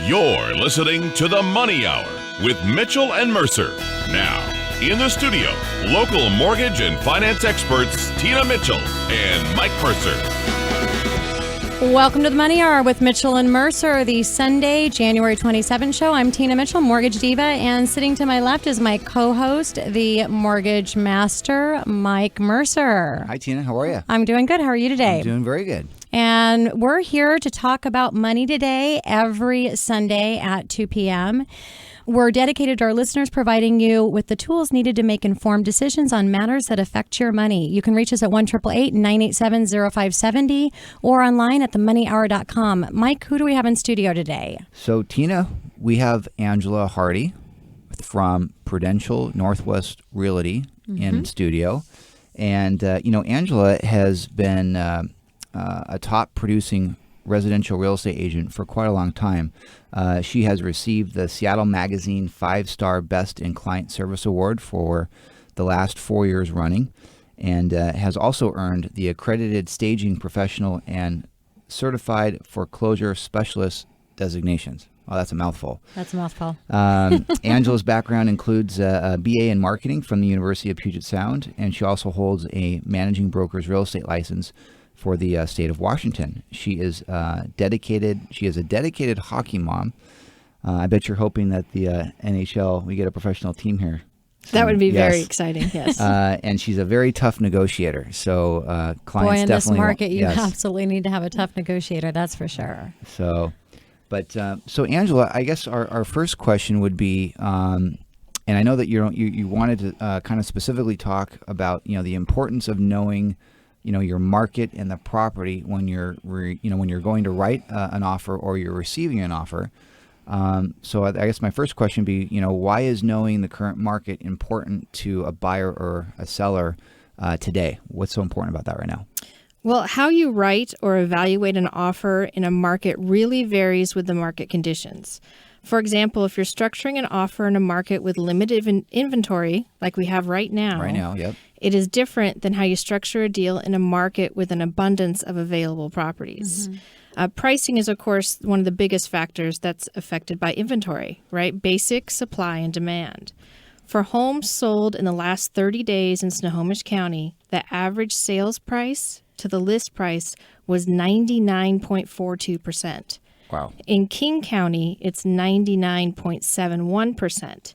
You're listening to The Money Hour with Mitchell and Mercer. Now, in the studio, local mortgage and finance experts Tina Mitchell and Mike Mercer. Welcome to The Money Hour with Mitchell and Mercer, the Sunday, January 27th show. I'm Tina Mitchell, Mortgage Diva, and sitting to my left is my co-host, the Mortgage Master, Mike Mercer. Hi, Tina. How are you? I'm doing good. How are you today? I'm doing very good. And we're here to talk about money today every Sunday at 2 p.m. We're dedicated to our listeners, providing you with the tools needed to make informed decisions on matters that affect your money. You can reach us at 1-888-987-0570 or online at themoneyhour.com. Mike, who do we have in studio today? So, Tina, we have Angela Hardy from Prudential Northwest Realty in studio. And, Angela has been a top producing residential real estate agent for quite a long time. She has received the Seattle Magazine 5-Star Best in Client Service Award for the last 4 years running, and has also earned the Accredited Staging Professional and Certified Foreclosure Specialist designations. Oh, that's a mouthful. That's a mouthful. Angela's background includes a BA in marketing from the University of Puget Sound, and she also holds a managing broker's real estate license for the state of Washington. She is dedicated. She is a dedicated hockey mom. I bet you're hoping that the NHL, we get a professional team here. That would be very exciting, yes. And she's a very tough negotiator. So clients Boy, in definitely this market, you absolutely need to have a tough negotiator, that's for sure. So Angela, I guess our first question would be, and I know that you wanted to kind of specifically talk about the importance of knowing your market and the property when you're when you're going to write an offer or you're receiving an offer. So I guess my first question would be, why is knowing the current market important to a buyer or a seller today? What's so important about that right now? Well, how you write or evaluate an offer in a market really varies with the market conditions. For example, if you're structuring an offer in a market with limited inventory, like we have right now, Yep. It is different than how you structure a deal in a market with an abundance of available properties. Pricing is, of course, one of the biggest factors that's affected by inventory, right? Basic supply and demand. For homes sold in the last 30 days in Snohomish County, the average sales price to the list price was 99.42%. Wow. In King County, it's 99.71%.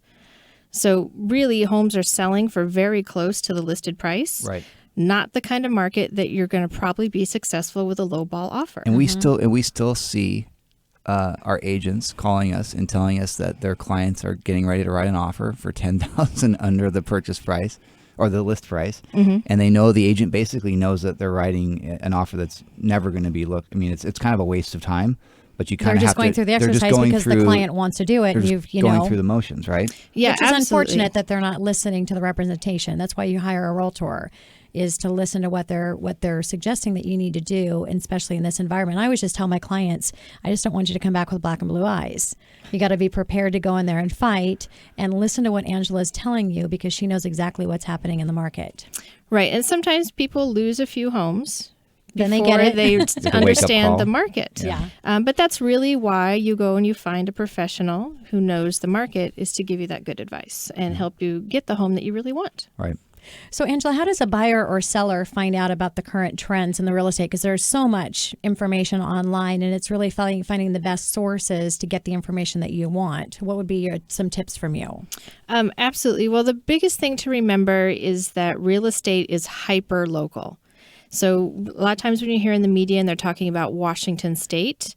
So really, homes are selling for very close to the listed price. Right. Not the kind of market that you're going to probably be successful with a lowball offer. And we still see our agents calling us and telling us that their clients are getting ready to write an offer for $10,000 under the purchase price or the list price, and they know the agent basically knows that they're writing an offer that's never going to be looked. I mean, it's kind of a waste of time. But you kind of just going through the exercise because the client wants to do it. They're just going through the motions, right? Yeah, which is unfortunate that they're not listening to the representation. That's why you hire a realtor, is to listen to what they're suggesting that you need to do, and especially in this environment. I always just tell my clients, I just don't want you to come back with black and blue eyes. You got to be prepared to go in there and fight and listen to what Angela is telling you, because she knows exactly what's happening in the market. Right, and sometimes people lose a few homes. Then they get it. They understand the market. Yeah. But that's really why you go and you find a professional who knows the market, is to give you that good advice and help you get the home that you really want. Right. So, Angela, how does a buyer or seller find out about the current trends in the real estate? Because there's so much information online, and it's really finding the best sources to get the information that you want. What would be some tips from you? Absolutely. Well, the biggest thing to remember is that real estate is hyper-local. So a lot of times when you hear in the media and they're talking about Washington State,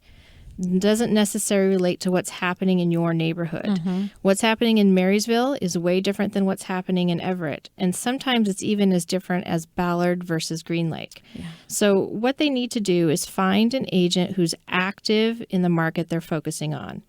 it doesn't necessarily relate to what's happening in your neighborhood. What's happening in Marysville is way different than what's happening in Everett. And sometimes it's even as different as Ballard versus Green Lake. Yeah. So what they need to do is find an agent who's active in the market they're focusing on.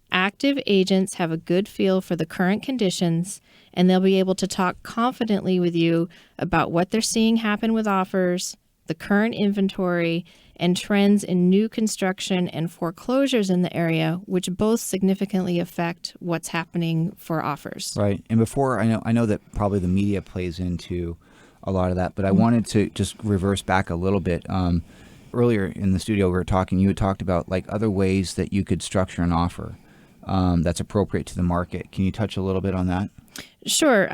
Active agents have a good feel for the current conditions, and they'll be able to talk confidently with you about what they're seeing happen with offers, the current inventory, and trends in new construction and foreclosures in the area, which both significantly affect what's happening for offers. Right. And before, I know that probably the media plays into a lot of that, but I wanted to just reverse back a little bit. earlier in the studio we were talking, you had talked about like other ways that you could structure an offer that's appropriate to the market. Can you touch a little bit on that? Sure.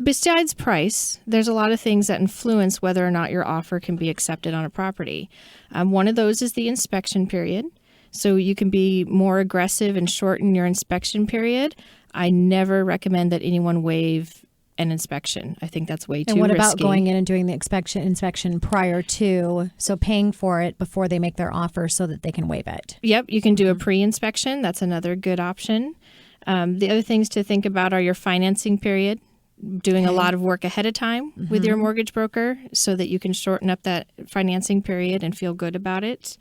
Besides price, there's a lot of things that influence whether or not your offer can be accepted on a property. One of those is the inspection period. So you can be more aggressive and shorten your inspection period. I never recommend that anyone waive an inspection. I think that's way too risky. And what about going in and doing the inspection prior to, so paying for it before they make their offer so that they can waive it? Yep, you can do a pre-inspection. That's another good option. The other things to think about are your financing period, doing a lot of work ahead of time with your mortgage broker so that you can shorten up that financing period and feel good about it.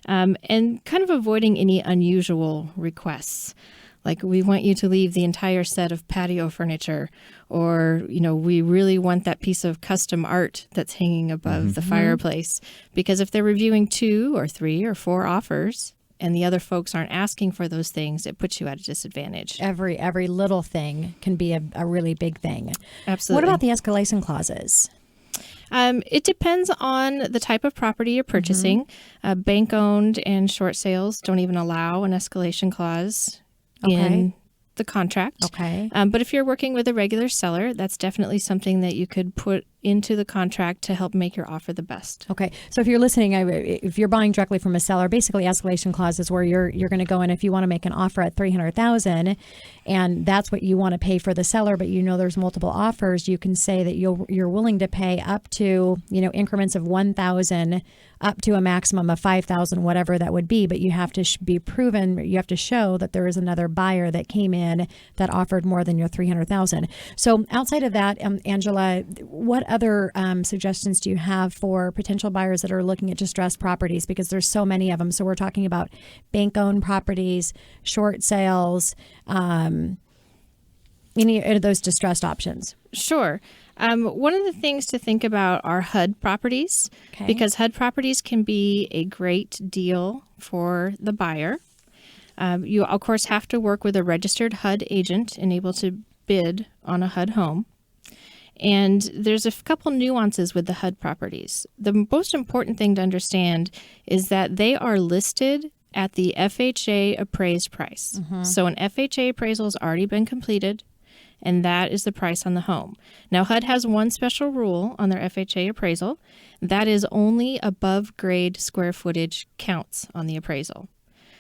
And kind of avoiding any unusual requests. Like, we want you to leave the entire set of patio furniture, or, we really want that piece of custom art that's hanging above the fireplace. Because if they're reviewing 2 or 3 or 4 offers and the other folks aren't asking for those things, it puts you at a disadvantage. Every little thing can be a really big thing. Absolutely. What about the escalation clauses? It depends on the type of property you're purchasing. Bank-owned and short sales don't even allow an escalation clause in the contract. Okay. But if you're working with a regular seller, that's definitely something that you could put into the contract to help make your offer the best. Okay. So if you're listening, if you're buying directly from a seller, basically escalation clauses where you're going to go in, if you want to make an offer at $300,000 and that's what you want to pay for the seller, but there's multiple offers, you can say that you're willing to pay up to, increments of $1,000 up to a maximum of $5,000, whatever that would be, but you have to be proven, you have to show that there is another buyer that came in that offered more than your $300,000. So outside of that, Angela, what other suggestions do you have for potential buyers that are looking at distressed properties? Because there's so many of them. So we're talking about bank-owned properties, short sales, any of those distressed options. Sure. One of the things to think about are HUD properties, because HUD properties can be a great deal for the buyer. You, of course, have to work with a registered HUD agent and able to bid on a HUD home. And there's a couple nuances with the HUD properties. The most important thing to understand is that they are listed at the FHA appraised price. So an FHA appraisal has already been completed, and that is the price on the home. Now, HUD has one special rule on their FHA appraisal. That is only above grade square footage counts on the appraisal.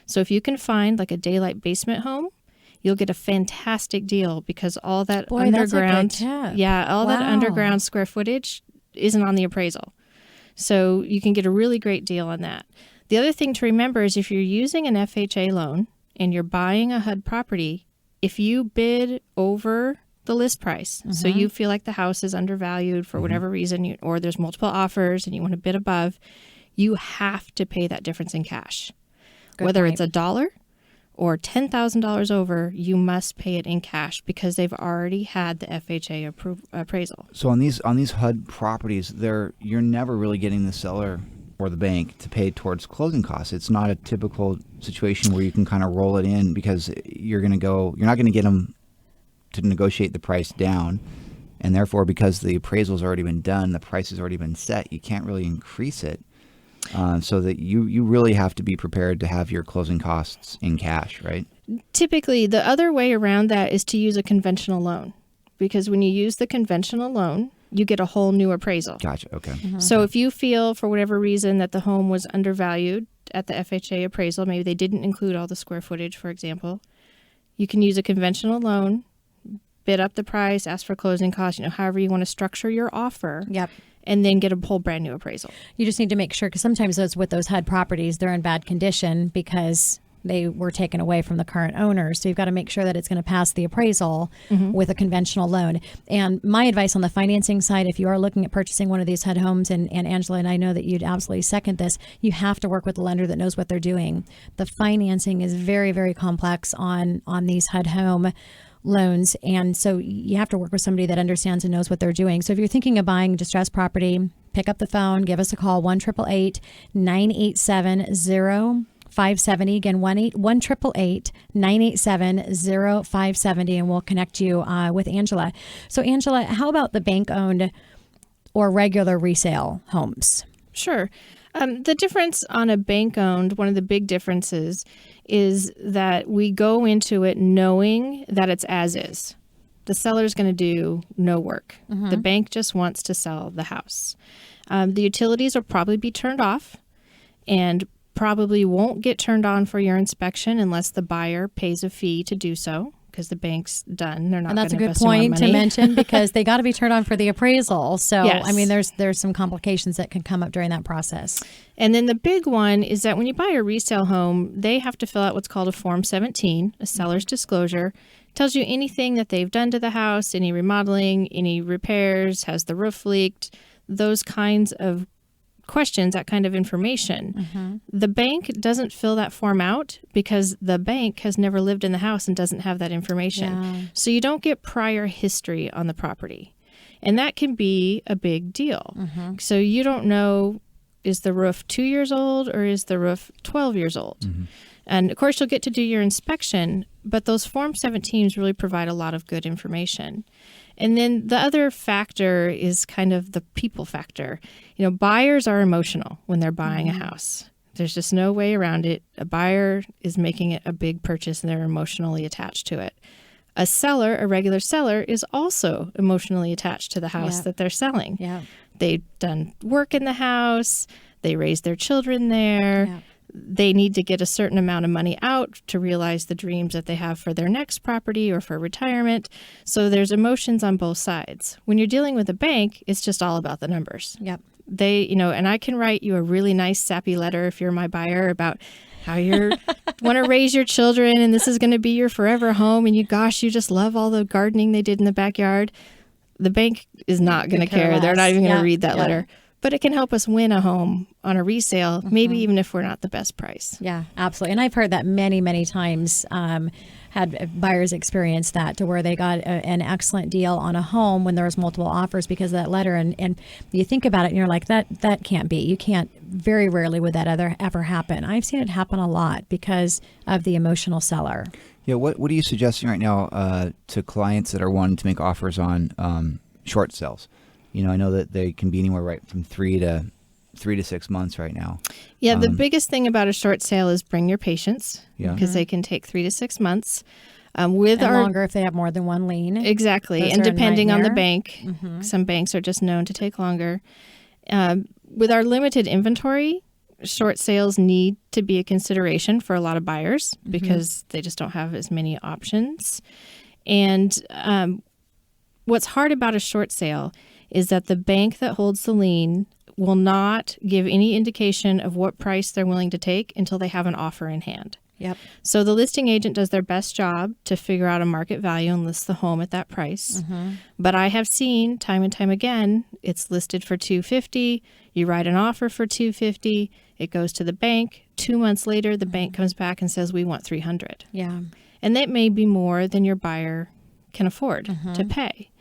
So if you can find like a daylight basement home, you'll get a fantastic deal because all that underground, that underground square footage isn't on the appraisal. So you can get a really great deal on that. The other thing to remember is if you're using an FHA loan and you're buying a HUD property, if you bid over the list price, so you feel like the house is undervalued for whatever reason, or there's multiple offers and you want to bid above, you have to pay that difference in cash. Whether it's $1 or $10,000 over, you must pay it in cash because they've already had the FHA appraisal. So on these HUD properties, you're never really getting the seller or the bank to pay towards closing costs. It's not a typical situation where you can kind of roll it in because you're not going to get them to negotiate the price down, and therefore because the appraisal's already been done, the price has already been set, you can't really increase it. So that you really have to be prepared to have your closing costs in cash, right? Typically, the other way around that is to use a conventional loan, because when you use the conventional loan, you get a whole new appraisal. Gotcha. Okay. So if you feel for whatever reason that the home was undervalued at the FHA appraisal, maybe they didn't include all the square footage, for example, you can use a conventional loan, bid up the price, ask for closing costs, however you want to structure your offer. Yep. And then get a whole brand new appraisal. You just need to make sure, because sometimes with those HUD properties, they're in bad condition because they were taken away from the current owners. So you've got to make sure that it's going to pass the appraisal with a conventional loan. And my advice on the financing side, if you are looking at purchasing one of these HUD homes, and Angela and I know that you'd absolutely second this, you have to work with a lender that knows what they're doing. The financing is very, very complex on these HUD home loans, and so you have to work with somebody that understands and knows what they're doing. So if you're thinking of buying distressed property, pick up the phone, give us a call, 1-888-987-0570. Again, 1-888-987-0570, and we'll connect you with Angela. So Angela, how about the bank-owned or regular resale homes? Sure. The difference on a bank-owned, one of the big differences is that we go into it knowing that it's as is. The seller's going to do no work. The bank just wants to sell the house. The utilities will probably be turned off and probably won't get turned on for your inspection unless the buyer pays a fee to do so, because the bank's done. They're not. And that's a good invest any more point to money. mention, because they got to be turned on for the appraisal. So, Yes. I mean, there's some complications that can come up during that process. And then the big one is that when you buy a resale home, they have to fill out what's called a Form 17, a seller's disclosure. It tells you anything that they've done to the house, any remodeling, any repairs, has the roof leaked, those kinds of questions, that kind of information. The bank doesn't fill that form out because the bank has never lived in the house and doesn't have that information. Yeah. So you don't get prior history on the property. And that can be a big deal. So you don't know, is the roof 2 years old or is the roof 12 years old? And of course, you'll get to do your inspection, but those Form 17s really provide a lot of good information. And then the other factor is kind of the people factor. You know, buyers are emotional when they're buying a house. There's just no way around it. A buyer is making it a big purchase and they're emotionally attached to it. A seller, a regular seller, is also emotionally attached to the house that they're selling. Yeah. They've done work in the house. They raised their children there. Yeah. They need to get a certain amount of money out to realize the dreams that they have for their next property or for retirement. So there's emotions on both sides. When you're dealing with a bank, it's just all about the numbers. Yep. They, you know, and I can write you a really nice sappy letter if you're my buyer about how you want to raise your children and this is going to be your forever home and you just love all the gardening they did in the backyard. The bank is not going to care. They're not even going to read that letter. But it can help us win a home on a resale, maybe even if we're not the best price. Yeah, absolutely. And I've heard that many, many times. Had buyers experience that, to where they got an excellent deal on a home when there was multiple offers because of that letter. And you think about it and you're like, that can't be. You can't, very rarely would that ever happen. I've seen it happen a lot because of the emotional seller. Yeah, what are you suggesting right now to clients that are wanting to make offers on short sales? You know, I know that they can be anywhere right from 3 to 6 months right now. Yeah, the biggest thing about a short sale is bring your patience, because they can take 3 to 6 months. Longer if they have more than one lien. Exactly, Those and are a depending on the nightmare. bank, some banks are just known to take longer. With our limited inventory, short sales need to be a consideration for a lot of buyers because they just don't have as many options. And what's hard about a short sale is that the bank that holds the lien will not give any indication of what price they're willing to take until they have an offer in hand. Yep. So the listing agent does their best job to figure out a market value and list the home at that price. But I have seen time and time again, it's listed for $250. You write an offer for $250. It goes to the bank. 2 months later, the bank comes back and says, we want $300. Yeah. And that may be more than your buyer can afford to pay.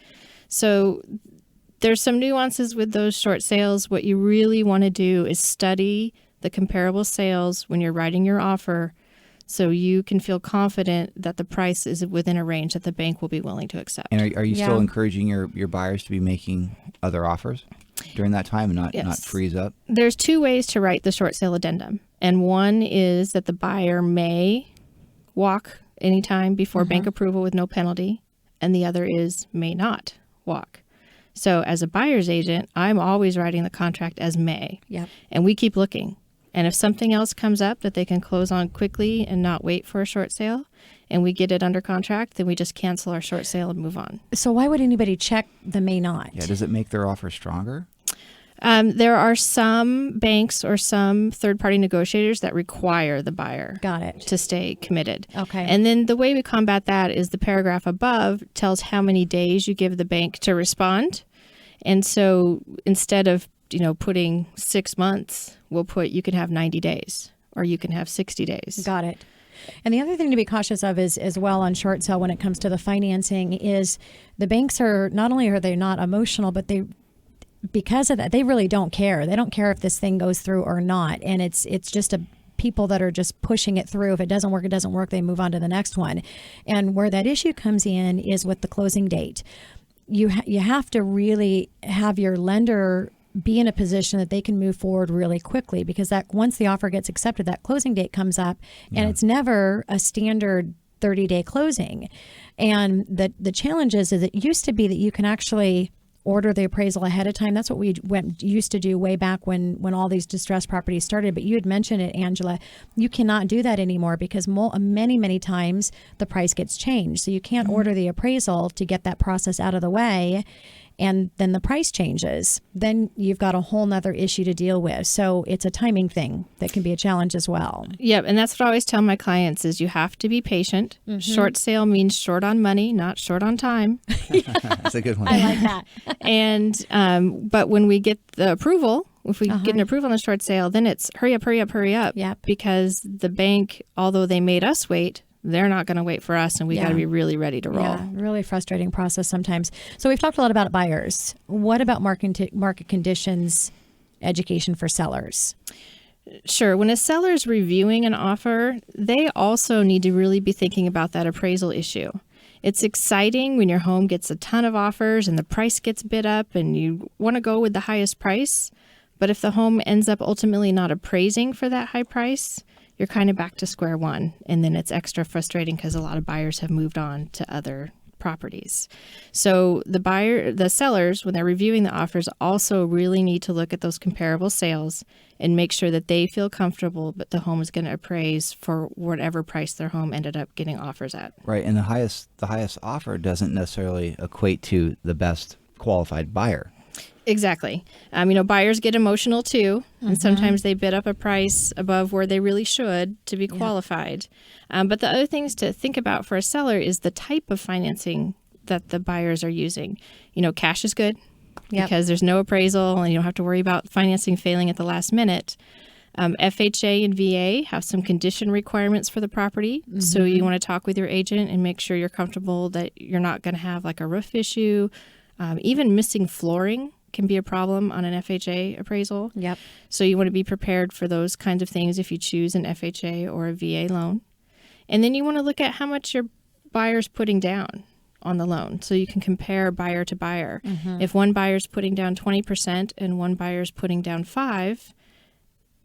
So there's some nuances with those short sales. What you really want to do is study the comparable sales when you're writing your offer so you can feel confident that the price is within a range that the bank will be willing to accept. And are you still encouraging your buyers to be making other offers during that time and not freeze up? There's 2 ways to write the short sale addendum. And one is that the buyer may walk anytime before bank approval with no penalty. And the other is may not walk. So as a buyer's agent, I'm always writing the contract as may. Yep. And we keep looking. And if something else comes up that they can close on quickly and not wait for a short sale, and we get it under contract, then we just cancel our short sale and move on. So why would anybody check the may not? Yeah, does it make their offer stronger? There are some banks or some third-party negotiators that require the buyer to stay committed. Okay. And then the way we combat that is the paragraph above tells how many days you give the bank to respond. And so instead of putting 6 months, we'll put you can have 90 days or you can have 60 days. Got it. And the other thing to be cautious of is as well on short sale when it comes to the financing is the banks are not only are they not emotional, but because of that, they really don't care. They don't care if this thing goes through or not. And it's just people that are just pushing it through. If it doesn't work, it doesn't work. They move on to the next one. And where that issue comes in is with the closing date. You have to really have your lender be in a position that they can move forward really quickly, because that once the offer gets accepted, that closing date comes up, and it's never a standard 30-day closing. And the challenge is it used to be that you can actually order the appraisal ahead of time. That's what we used to do way back when all these distressed properties started. But you had mentioned it, Angela. You cannot do that anymore because many times the price gets changed. So you can't order the appraisal to get that process out of the way, and then the price changes. Then you've got a whole nother issue to deal with. So it's a timing thing that can be a challenge as well. Yep, and that's what I always tell my clients is you have to be patient. Short sale means short on money, not short on time. That's a good one. I like that. And but when we get the approval, if we get an approval on the short sale, then it's hurry up. Yep. Because the bank, although they made us wait, they're not going to wait for us, and we got to be really ready to roll. Yeah, really frustrating process sometimes. So we've talked a lot about buyers. What about market conditions, education for sellers? Sure. When a seller is reviewing an offer, they also need to really be thinking about that appraisal issue. It's exciting when your home gets a ton of offers and the price gets bid up and you want to go with the highest price. But if the home ends up ultimately not appraising for that high price, you're kind of back to square one. And then it's extra frustrating because a lot of buyers have moved on to other properties. So the sellers, when they're reviewing the offers, also really need to look at those comparable sales and make sure that they feel comfortable that the home is going to appraise for whatever price their home ended up getting offers at. Right, and the highest offer doesn't necessarily equate to the best qualified buyer. Exactly. Buyers get emotional too, and sometimes they bid up a price above where they really should to be qualified. But the other things to think about for a seller is the type of financing that the buyers are using. Cash is good because there's no appraisal and you don't have to worry about financing failing at the last minute. FHA and VA have some condition requirements for the property. So you want to talk with your agent and make sure you're comfortable that you're not going to have like a roof issue. Even missing flooring can be a problem on an FHA appraisal. Yep. So you want to be prepared for those kinds of things if you choose an FHA or a VA loan. And then you want to look at how much your buyer's putting down on the loan so you can compare buyer to buyer. If one buyer's putting down 20% and one buyer's putting down 5%,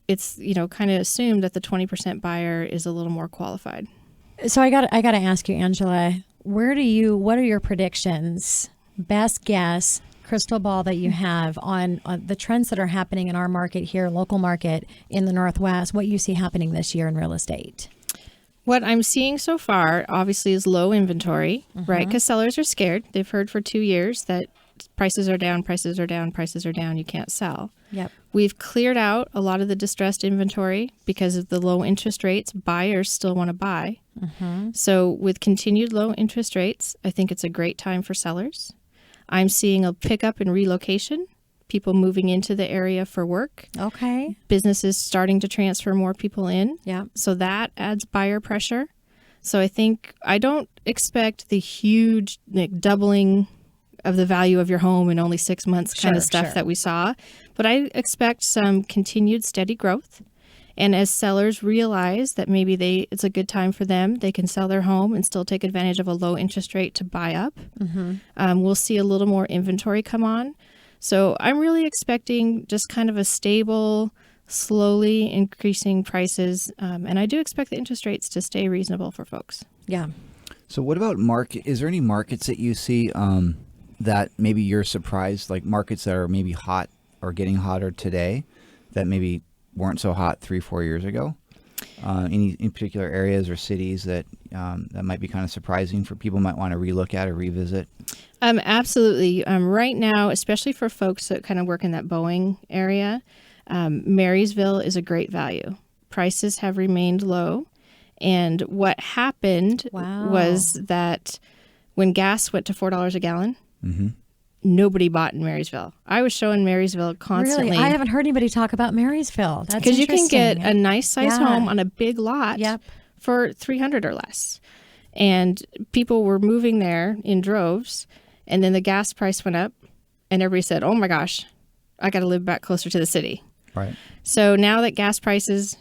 it's kind of assumed that the 20% buyer is a little more qualified. So I got to ask you, Angela, what are your predictions, best guess, crystal ball that you have on the trends that are happening in our market here, local market in the Northwest, what you see happening this year in real estate? What I'm seeing so far, obviously, is low inventory, right? Because sellers are scared. They've heard for 2 years that prices are down, you can't sell. Yep. We've cleared out a lot of the distressed inventory because of the low interest rates. Buyers still want to buy. So with continued low interest rates, I think it's a great time for sellers. I'm seeing a pickup in relocation, people moving into the area for work. Okay. Businesses starting to transfer more people in. Yeah. So that adds buyer pressure. So I don't expect the huge doubling of the value of your home in only 6 months kind of stuff that we saw. But I expect some continued steady growth. And as sellers realize that maybe it's a good time for them, they can sell their home and still take advantage of a low interest rate to buy up. We'll see a little more inventory come on. So I'm really expecting just kind of a stable, slowly increasing prices. And I do expect the interest rates to stay reasonable for folks. Yeah. So what about is there any markets that you see that maybe you're surprised, like markets that are maybe hot or getting hotter today that maybe weren't so hot 3-4 years ago? Any in particular areas or cities that might be kind of surprising for people might want to relook at or revisit? Absolutely. Right now, especially for folks that kind of work in that Boeing area, Marysville is a great value. Prices have remained low. And what happened was that when gas went to $4 a gallon, nobody bought in Marysville. I was showing Marysville constantly. Really? I haven't heard anybody talk about Marysville. That's because you can interesting. get a nice size home on a big lot for $300 or less. And people were moving there in droves. And then the gas price went up and everybody said, oh my gosh, I got to live back closer to the city. Right. So now that gas prices,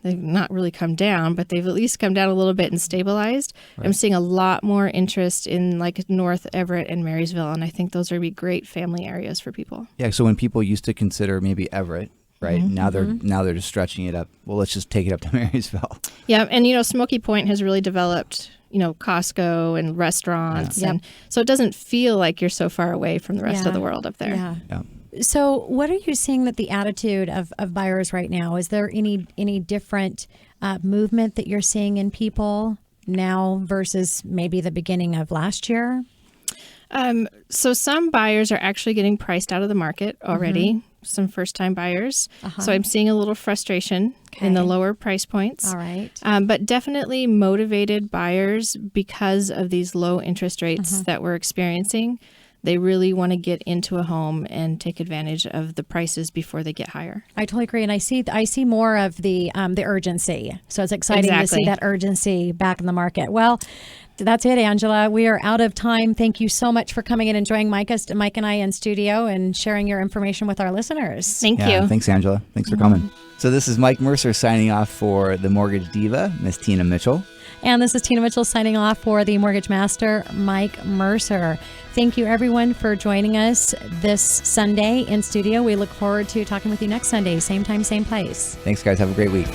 They've not really come down, but they've at least come down a little bit and stabilized. Right. I'm seeing a lot more interest in like North Everett and Marysville, and I think those are be great family areas for people. Yeah. So when people used to consider maybe Everett, right? Mm-hmm. Now they're just stretching it up. Well, let's just take it up to Marysville. Yeah, and Smoky Point has really developed, Costco and restaurants, Yeah. and so it doesn't feel like you're so far away from the rest of Yeah. the world up there. Yeah. Yeah. So, what are you seeing that the attitude of buyers right now? Is there any different movement that you're seeing in people now versus maybe the beginning of last year? So some buyers are actually getting priced out of the market already. Some first-time buyers. So I'm seeing a little frustration in the Okay. lower price points. All right. But definitely motivated buyers because of these low interest rates that we're experiencing. They really want to get into a home and take advantage of the prices before they get higher. I totally agree, and I see more of the urgency. So it's exciting to see Exactly. that urgency back in the market. Well, that's it, Angela. We are out of time. Thank you so much for coming in and joining Mike and I in studio and sharing your information with our listeners. Thank Yeah, you. thanks, Angela. Thanks for coming. So this is Mike Mercer signing off for the Mortgage Diva, Miss Tina Mitchell. And this is Tina Mitchell signing off for the Mortgage Master, Mike Mercer. Thank you, everyone, for joining us this Sunday in studio. We look forward to talking with you next Sunday, same time, same place. Thanks, guys. Have a great week.